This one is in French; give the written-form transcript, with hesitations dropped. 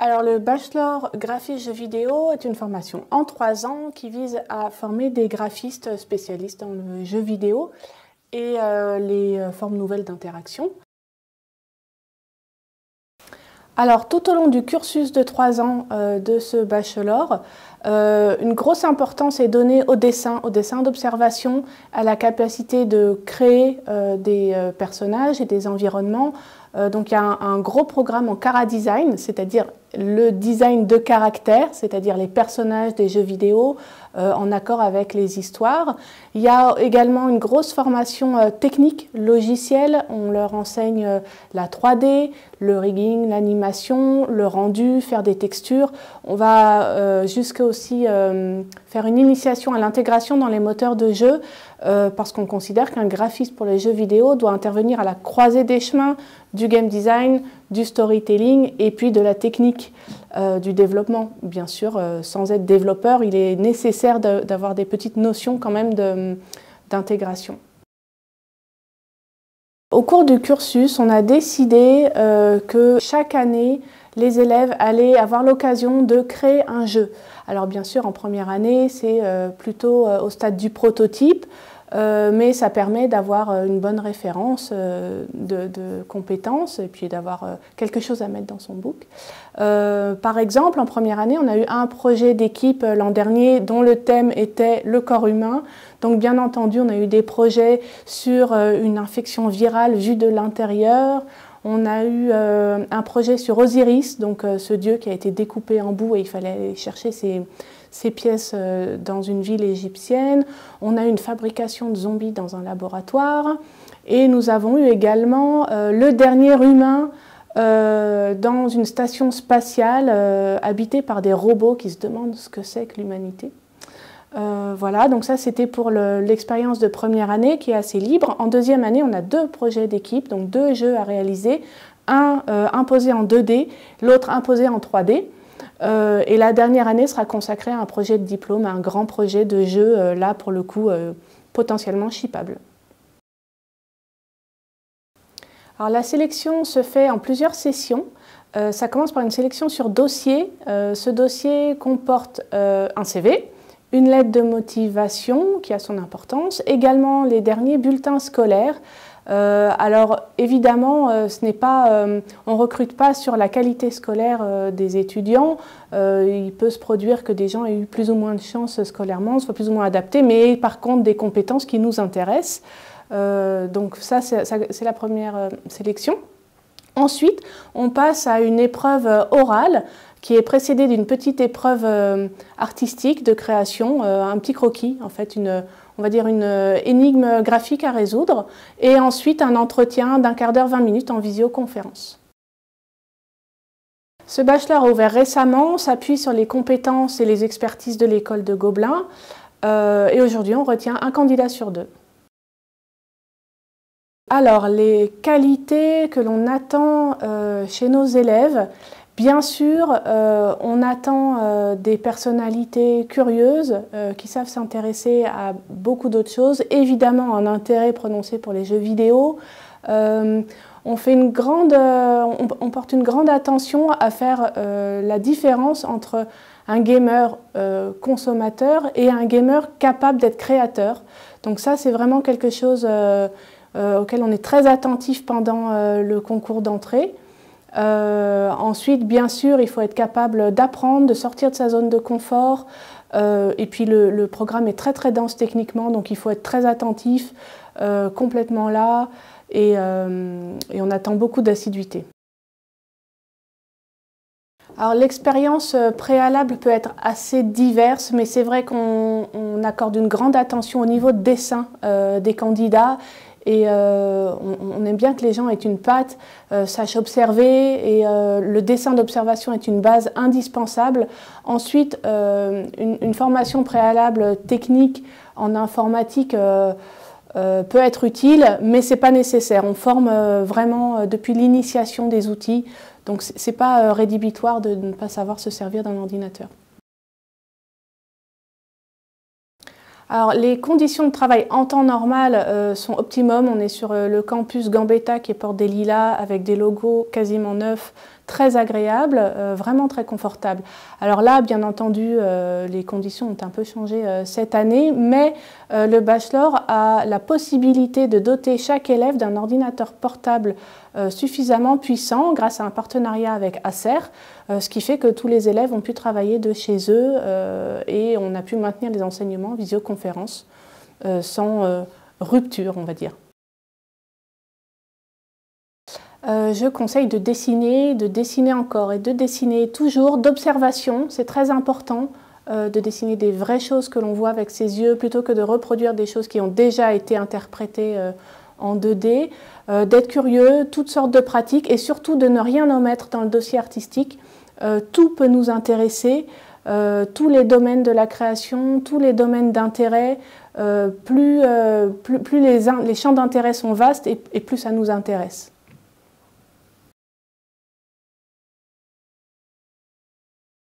Alors le bachelor graphiste-jeux vidéo est une formation en 3 ans qui vise à former des graphistes spécialistes dans le jeu vidéo et les formes nouvelles d'interaction. Alors tout au long du cursus de 3 ans de ce bachelor, une grosse importance est donnée au dessin d'observation, à la capacité de créer des personnages et des environnements. Donc il y a un gros programme en chara-design, c'est-à-dire le design de caractères, c'est-à-dire les personnages des jeux vidéo en accord avec les histoires. Il y a également une grosse formation technique, logicielle. On leur enseigne la 3D, le rigging, l'animation, le rendu, faire des textures. On va jusqu'à aussi faire une initiation à l'intégration dans les moteurs de jeu parce qu'on considère qu'un graphiste pour les jeux vidéo doit intervenir à la croisée des chemins du game design, du storytelling et puis de la technique du développement. Bien sûr, sans être développeur, il est nécessaire d'avoir des petites notions quand même d'intégration. Au cours du cursus, on a décidé que chaque année, les élèves allaient avoir l'occasion de créer un jeu. Alors bien sûr, en première année, c'est plutôt au stade du prototype, mais ça permet d'avoir une bonne référence de compétences et puis d'avoir quelque chose à mettre dans son book. Par exemple, en première année, on a eu un projet d'équipe l'an dernier dont le thème était le corps humain. Donc bien entendu, on a eu des projets sur une infection virale vue de l'intérieur. On a eu un projet sur Osiris, donc ce dieu qui a été découpé en bouts et il fallait aller chercher ces pièces dans une ville égyptienne. On a eu une fabrication de zombies dans un laboratoire. Et nous avons eu également le dernier humain dans une station spatiale habitée par des robots qui se demandent ce que c'est que l'humanité. Voilà, donc ça c'était pour l'expérience de première année qui est assez libre. En deuxième année, on a 2 projets d'équipe, donc 2 jeux à réaliser, un imposé en 2D, l'autre imposé en 3D. Et la dernière année sera consacrée à un projet de diplôme, à un grand projet de jeu, là pour le coup potentiellement shippable. Alors la sélection se fait en plusieurs sessions. Ça commence par une sélection sur dossier. Ce dossier comporte un CV, une lettre de motivation qui a son importance, également les derniers bulletins scolaires. Alors évidemment, on ne recrute pas sur la qualité scolaire des étudiants. Il peut se produire que des gens aient eu plus ou moins de chance scolairement, soient plus ou moins adaptés, mais par contre des compétences qui nous intéressent. Donc ça, c'est la première sélection. Ensuite, on passe à une épreuve orale qui est précédée d'une petite épreuve artistique de création, un petit croquis, en fait, on va dire une énigme graphique à résoudre, et ensuite un entretien d'1 quart d'heure, 20 minutes en visioconférence. Ce bachelor ouvert récemment s'appuie sur les compétences et les expertises de l'école de Gobelin, et aujourd'hui on retient un candidat sur 2. Alors, les qualités que l'on attend chez nos élèves, bien sûr, on attend des personnalités curieuses qui savent s'intéresser à beaucoup d'autres choses, évidemment un intérêt prononcé pour les jeux vidéo. On porte une grande attention à faire la différence entre un gamer consommateur et un gamer capable d'être créateur. Donc ça, c'est vraiment quelque chose auquel on est très attentif pendant le concours d'entrée. Ensuite, bien sûr, il faut être capable d'apprendre, de sortir de sa zone de confort. Et puis le programme est très très dense techniquement, donc il faut être très attentif, complètement là, et on attend beaucoup d'assiduité. Alors l'expérience préalable peut être assez diverse, mais c'est vrai qu'on accorde une grande attention au niveau de dessin des candidats. Et on aime bien que les gens aient une patte, sachent observer, et le dessin d'observation est une base indispensable. Ensuite, une formation préalable technique en informatique peut être utile, mais ce n'est pas nécessaire. On forme vraiment depuis l'initiation des outils, donc ce n'est pas rédhibitoire de ne pas savoir se servir d'un ordinateur. Alors, les conditions de travail en temps normal sont optimum. On est sur le campus Gambetta qui est porte des Lilas avec des logos quasiment neufs très agréable, vraiment très confortable. Alors là, bien entendu, les conditions ont un peu changé cette année, mais le bachelor a la possibilité de doter chaque élève d'un ordinateur portable suffisamment puissant grâce à un partenariat avec Acer, ce qui fait que tous les élèves ont pu travailler de chez eux et on a pu maintenir les enseignements en visioconférence sans rupture, on va dire. Je conseille de dessiner encore et de dessiner toujours, d'observation, c'est très important de dessiner des vraies choses que l'on voit avec ses yeux plutôt que de reproduire des choses qui ont déjà été interprétées en 2D, d'être curieux, toutes sortes de pratiques et surtout de ne rien omettre dans le dossier artistique. Tout peut nous intéresser, tous les domaines de la création, tous les domaines d'intérêt, plus les champs d'intérêt sont vastes et plus ça nous intéresse.